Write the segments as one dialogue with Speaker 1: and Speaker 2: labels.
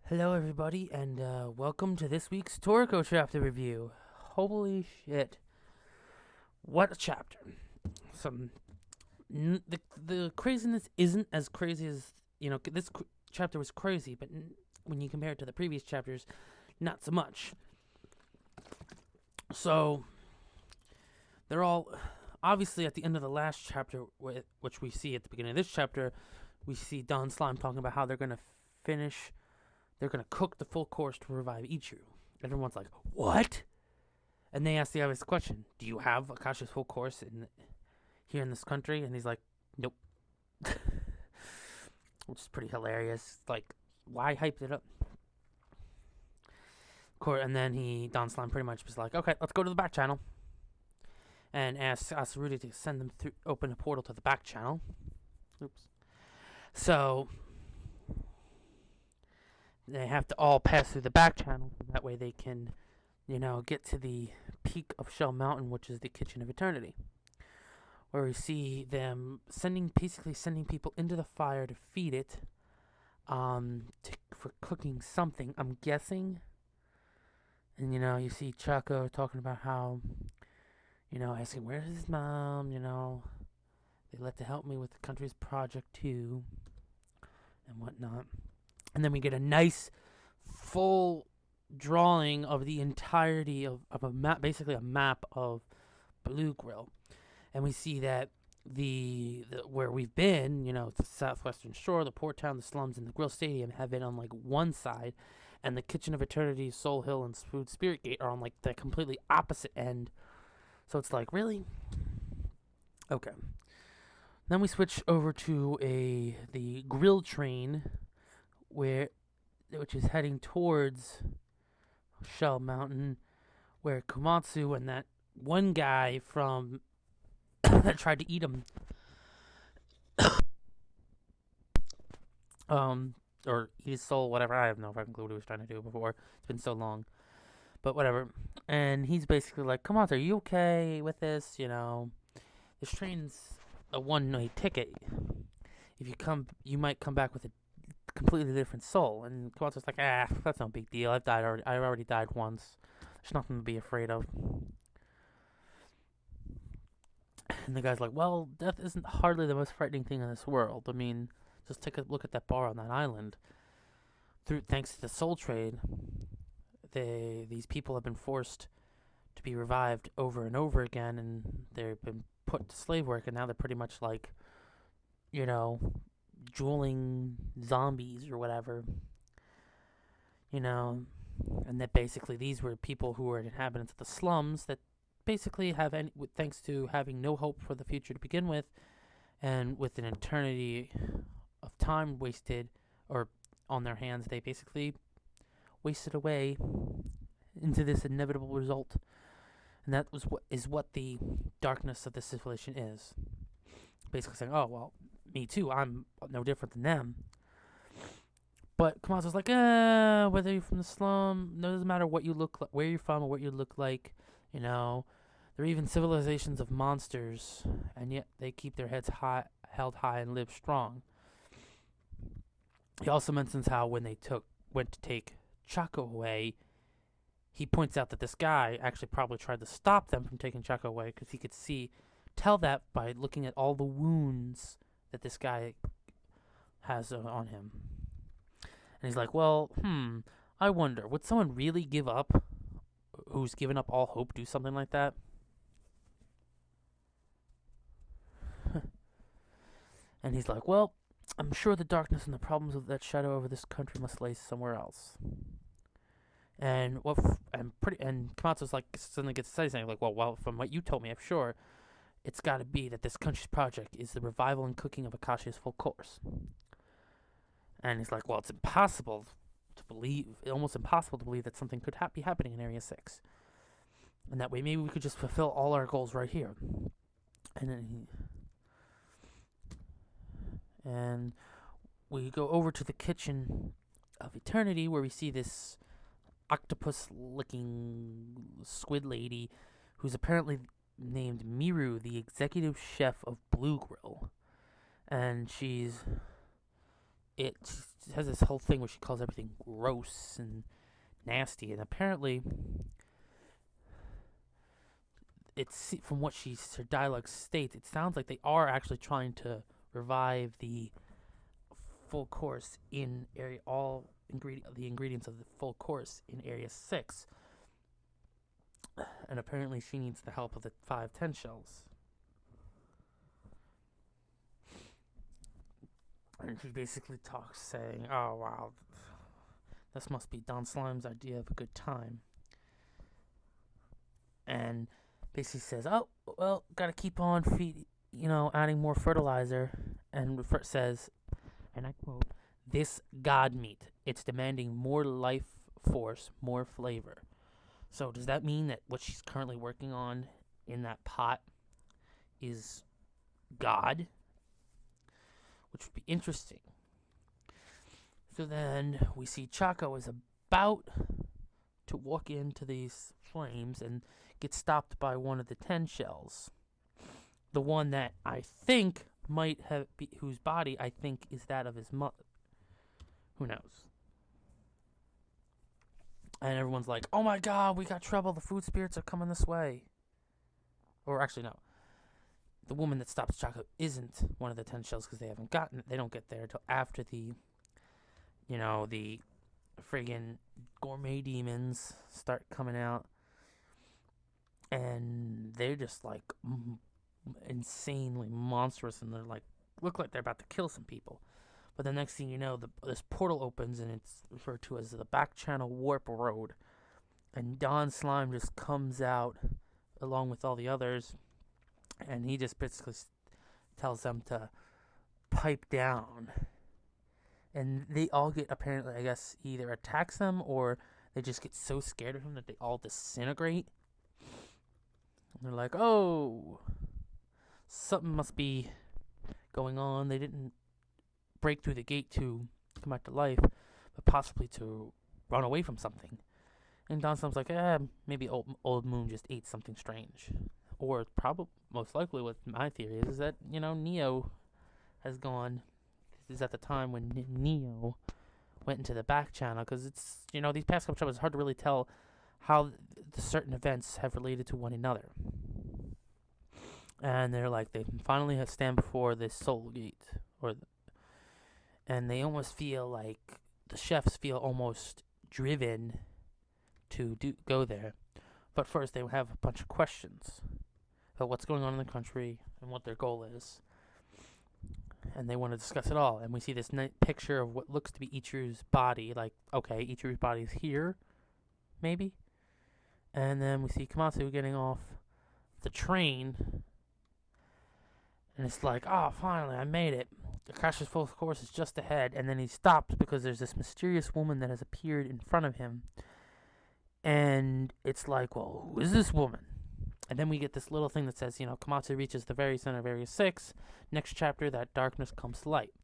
Speaker 1: Hello, everybody, and welcome to this week's Toriko chapter review. Holy shit. What a chapter. Some. The craziness isn't as crazy as. This chapter was crazy, but when you compare it to the previous chapters, not so much. So, they're all. Obviously, at the end of the last chapter, which we see at the beginning of this chapter, we see Don Slime talking about how they're going to finish. They're going to cook the full course to revive Ichiru. Everyone's like, what? And they ask the obvious question, do you have Akasha's full course here in this country? And he's like, nope. Which is pretty hilarious. Like, why hype it up? And then Don Slime pretty much was like, okay, let's go to the back channel. And asks Asaruti to send them through, open a portal to the back channel. Oops. So they have to all pass through the back channel, so that way they can, get to the peak of Shell Mountain, which is the Kitchen of Eternity, where we see them basically sending people into the fire to feed it, for cooking something, I'm guessing. And, you see Chaka talking about how, asking, where's his mom, they let to help me with the country's project too, and whatnot. And then we get a nice full drawing of the entirety of a map, basically a map of Blue Grill. And we see that the where we've been, the southwestern shore, the port town, the slums, and the grill stadium have been on like one side, and the Kitchen of Eternity, Soul Hill, and Food Spirit Gate are on like the completely opposite end. So it's like, really? Okay. Then we switch over to the grill train, which is heading towards Shell Mountain, where Komatsu and that one guy from that tried to eat him, or eat his soul, whatever. I have no fucking clue what he was trying to do before. It's been so long, but whatever. And he's basically like, Komatsu, are you okay with this? This train's a one-night ticket. If you come, you might come back with a completely different soul. And Komatsu's like, that's no big deal. I already died once. There's nothing to be afraid of. And the guy's like, well, death isn't hardly the most frightening thing in this world. I mean, just take a look at that bar on that island. Thanks to the soul trade, these people have been forced to be revived over and over again, and they've been put to slave work, and now they're pretty much like, drooling zombies or whatever. And that basically these were people who were inhabitants of the slums that basically thanks to having no hope for the future to begin with, and with an eternity of time wasted or on their hands, they basically wasted away into this inevitable result. And that is what the darkness of this civilization is. Basically saying, oh, well, me too, I'm no different than them. But Komatsu's like, whether you're from the slum, no, it doesn't matter what you look like, where you're from, or what you look like, there are even civilizations of monsters, and yet they keep their heads held high and live strong. He also mentions how when they went to take Chaka away, he points out that this guy actually probably tried to stop them from taking Chaka away, because he could tell that by looking at all the wounds that this guy has on him. And he's like, well, I wonder, would someone really give up, who's given up all hope, do something like that? And he's like, well, I'm sure the darkness and the problems of that shadow over this country must lay somewhere else. And Komatsu's like, suddenly gets excited, saying like, well, from what you told me, I'm sure it's got to be that this country's project is the revival and cooking of Akasha's full course. And he's like, well, it's impossible to believe, almost impossible to believe that something could be happening in Area 6. And that way, maybe we could just fulfill all our goals right here. And we go over to the Kitchen of Eternity, where we see this octopus-looking squid lady, who's apparently named Miru, the executive chef of Blue Grill. And she's it has this whole thing where she calls everything gross and nasty, and apparently it's from what her dialogue states, it sounds like they are actually trying to revive the full course in area the ingredients of the full course in area 6, and apparently she needs the help of the 510 shells. And she basically talks saying, oh wow, this must be Don Slime's idea of a good time. And basically says, oh, well, gotta keep on adding more fertilizer. And says, and I quote, this god meat, it's demanding more life force, more flavor. So does that mean that what she's currently working on in that pot is God? Which would be interesting. So then we see Chaka is about to walk into these flames and get stopped by one of the 10 shells. The one that I think might have whose body I think is that of his mother. Who knows? And everyone's like, oh my god, we got trouble. The food spirits are coming this way. Or actually, no. The woman that stops Chaka isn't one of the 10 shells because they don't get there until after the friggin' Gourmet Demons start coming out. And they're just like insanely monstrous, and they're like, look like they're about to kill some people. But the next thing you know, this portal opens, and it's referred to as the back channel warp road. And Don Slime just comes out along with all the others, and he just basically tells them to pipe down. And they all get, apparently, I guess, he either attacks them or they just get so scared of him that they all disintegrate. And they're like, oh, something must be going on. They didn't break through the gate to come back to life, but possibly to run away from something. And Don Slime's like, maybe old Moon just ate something strange. Or probably, most likely, what my theory is that, Neo has gone. This is at the time when Neo went into the back channel, because it's, these past couple chapters, it's hard to really tell how the certain events have related to one another. And they're like, they finally have stand before this soul gate, and they almost feel like the chefs feel almost driven to go there. But first, they have a bunch of questions about what's going on in the country and what their goal is. And they want to discuss it all. And we see this picture of what looks to be Ichiru's body. Like, okay, Ichiru's body is here, maybe. And then we see Komatsu getting off the train. And it's like, oh, finally, I made it. The crash's full course is just ahead. And then he stops because there's this mysterious woman that has appeared in front of him. And it's like, well, who is this woman? And then we get this little thing that says, Komatsu reaches the very center of Area 6. Next chapter, that darkness comes to light.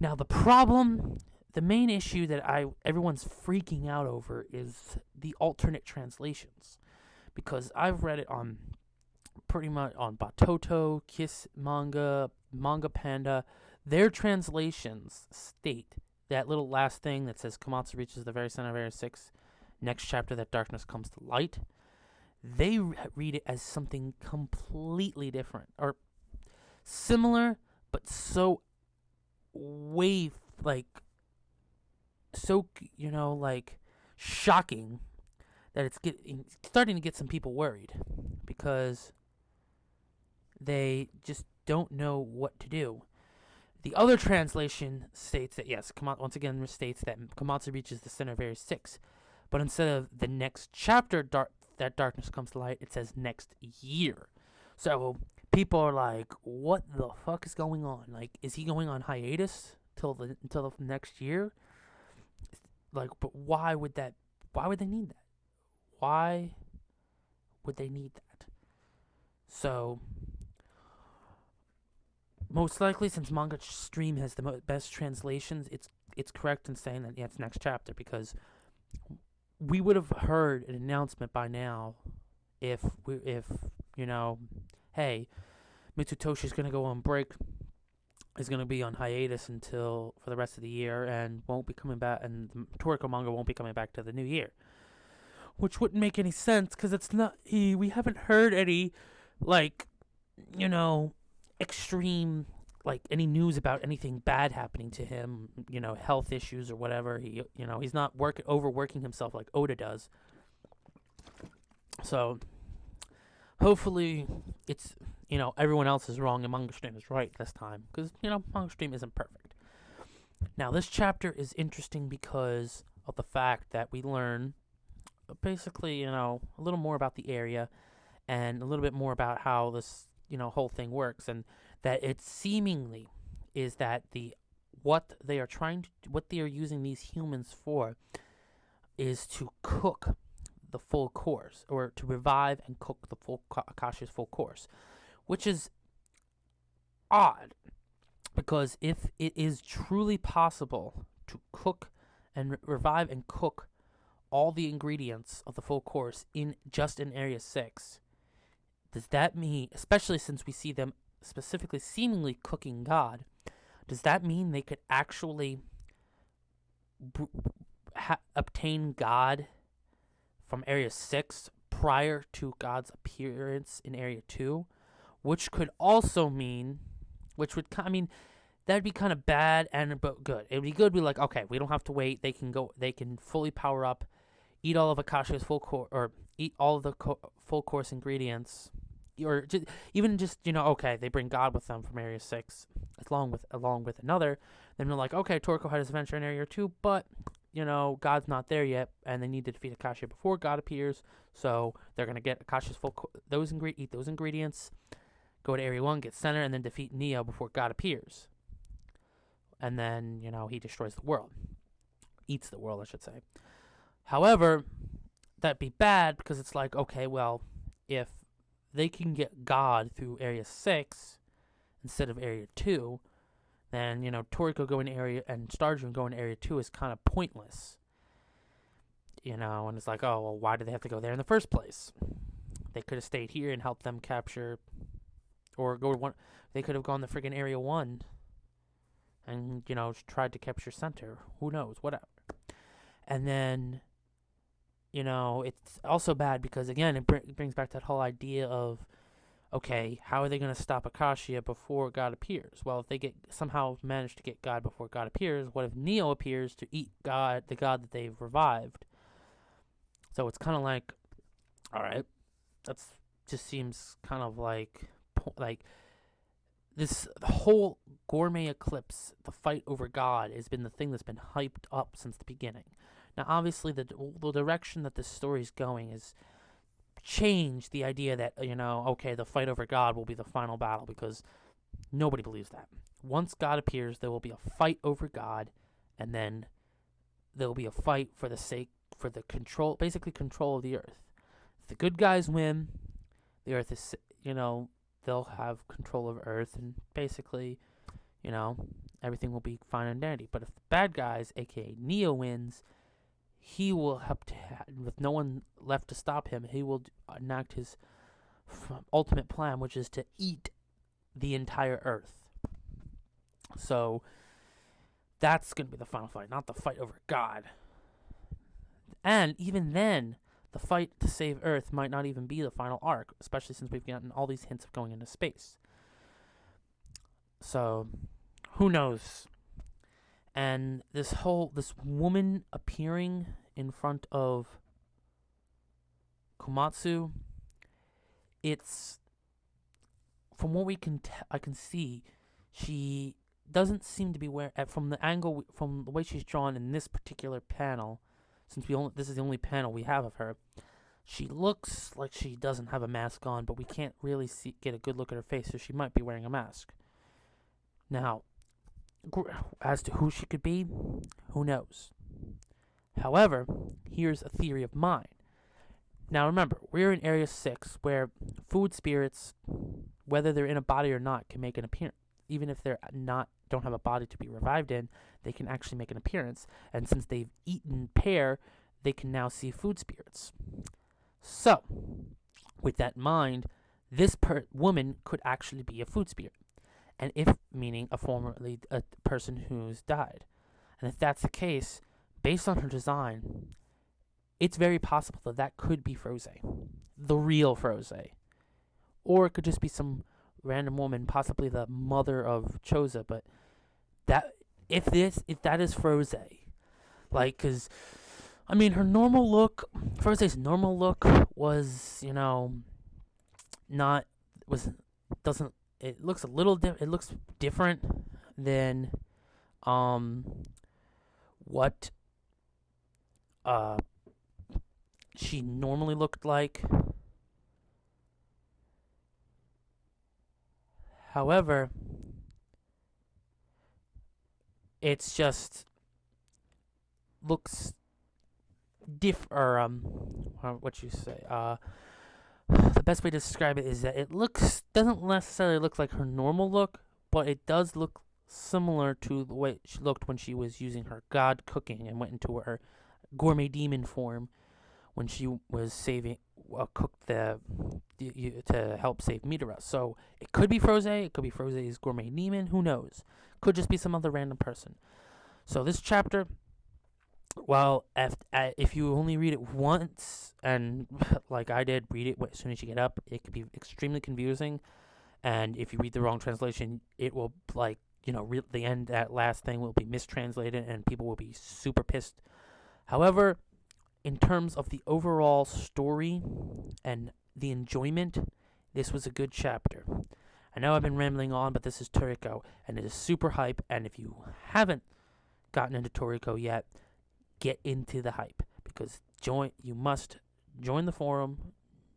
Speaker 1: Now, the main issue that everyone's freaking out over is the alternate translations. Because I've read it on pretty much on Batoto, Kiss Manga, Manga Panda. Their translations state that little last thing that says Komatsu reaches the very center of Area 6. Next chapter, that darkness comes to light. They read it as something completely different, or similar, but so shocking that it's starting to get some people worried, because they just don't know what to do. The other translation states that, yes, once again states that Komatsu reaches the center of Area 6, but instead of the next chapter, that darkness comes to light, it says next year. So people are like, what the fuck is going on? Like, is he going on hiatus until the next year? Like, but why would they need that? Why would they need that? So most likely, since Manga Stream has the best translations, it's correct in saying that it's next chapter, because we would have heard an announcement by now if hey, Mitsutoshi's going to go on break is going to be on hiatus until for the rest of the year and won't be coming back, and the Toriko manga won't be coming back to the new year, which wouldn't make any sense because it's not we haven't heard any like you know extreme like any news about anything bad happening to him, health issues or whatever. He's not overworking himself like Oda does. So hopefully it's everyone else is wrong and Manga Stream is right this time, because Manga Stream isn't perfect. Now this chapter is interesting because of the fact that we learn basically a little more about the area and a little bit more about how this whole thing works, and that it seemingly is that what they are using these humans for is to cook the full course, or to revive and cook the full Akashi's full course, which is odd, because if it is truly possible to cook and revive and cook all the ingredients of the full course in Area 6, does that mean, especially since we see them specifically seemingly cooking God, does that mean they could actually obtain God from Area 6 prior to God's appearance in Area 2? Which could also mean, that'd be kind of bad but good. It would be good to be like, okay, we don't have to wait. They can fully power up, eat all of Akashi's full course, or eat all of the full course ingredients, or even okay, they bring God with them from Area 6 along with another. Then they're like, okay, Toriko had his adventure in Area 2, but God's not there yet, and they need to defeat Akashi before God appears. So they're gonna get Akashi's eat those ingredients, go to Area 1, get center, and then defeat Neo before God appears. And then he destroys the world, eats the world, I should say. However, that'd be bad because it's like, okay, well, if they can get God through Area 6 instead of Area 2, then, Toriko going to Area and Starjun going to Area 2 is kind of pointless. And it's like, oh, well, why did they have to go there in the first place? They could have stayed here and helped them capture, or they could have gone to friggin' Area 1 and, tried to capture center. Who knows? Whatever. And then, it's also bad because, again, it brings back that whole idea of, okay, how are they going to stop Akasha before God appears? Well, if they somehow manage to get God before God appears, what if Neo appears to eat God, the God that they've revived? So it's kind of like, all right, that's just seems kind of like this whole Gourmet Eclipse, the fight over God, has been the thing that's been hyped up since the beginning. Now, obviously, the direction that this story is going is change the idea that, okay, the fight over God will be the final battle, because nobody believes that. Once God appears, there will be a fight over God, and then there will be a fight for the control of the earth. If the good guys win, the earth is, they'll have control of Earth, and basically, everything will be fine and dandy. But if the bad guys, aka Neo, wins, he will have to, with no one left to stop him, he will enact his ultimate plan, which is to eat the entire Earth. So that's going to be the final fight, not the fight over God. And even then, the fight to save Earth might not even be the final arc, especially since we've gotten all these hints of going into space. So, who knows? And this woman appearing in front of Komatsu, it's, from what I can see, she doesn't seem to be from the way she's drawn in this particular panel, since this is the only panel we have of her, she looks like she doesn't have a mask on, but we can't really get a good look at her face, so she might be wearing a mask. Now, as to who she could be, who knows? However, here's a theory of mine. Now remember, we're in Area 6, where food spirits, whether they're in a body or not, can make an appearance. Even if they're don't have a body to be revived in, they can actually make an appearance. And since they've eaten pear, they can now see food spirits. So, with that in mind, this woman could actually be a food spirit. and if meaning a person who's died. And if that's the case, based on her design, it's very possible that that could be Froze, the real Froze, or it could just be some random woman, possibly the mother of Choza. But that if that is Froze, like, cause I mean her normal look, Froze's normal look was, not was doesn't it looks a little it looks different than um what uh she normally looked like. However, it's just looks or what you say, the best way to describe it is that it doesn't necessarily look like her normal look, but it does look similar to the way she looked when she was using her god cooking and went into her gourmet demon form when she was saving cooked to help save Midora. So it could be Froze, it could be Froze's gourmet demon, who knows? Could just be some other random person. So this chapter, well, if you only read it once, and like I did, read it as soon as you get up, it could be extremely confusing. And if you read the wrong translation, it will, like, the end, that last thing will be mistranslated, and people will be super pissed. However, in terms of the overall story and the enjoyment, this was a good chapter. I know I've been rambling on, but this is Toriko, and it is super hype. And if you haven't gotten into Toriko yet, get into the hype, because you must join the forum,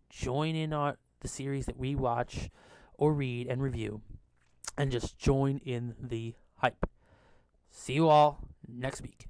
Speaker 1: join in the series that we watch or read and review, and just join in the hype. See you all next week.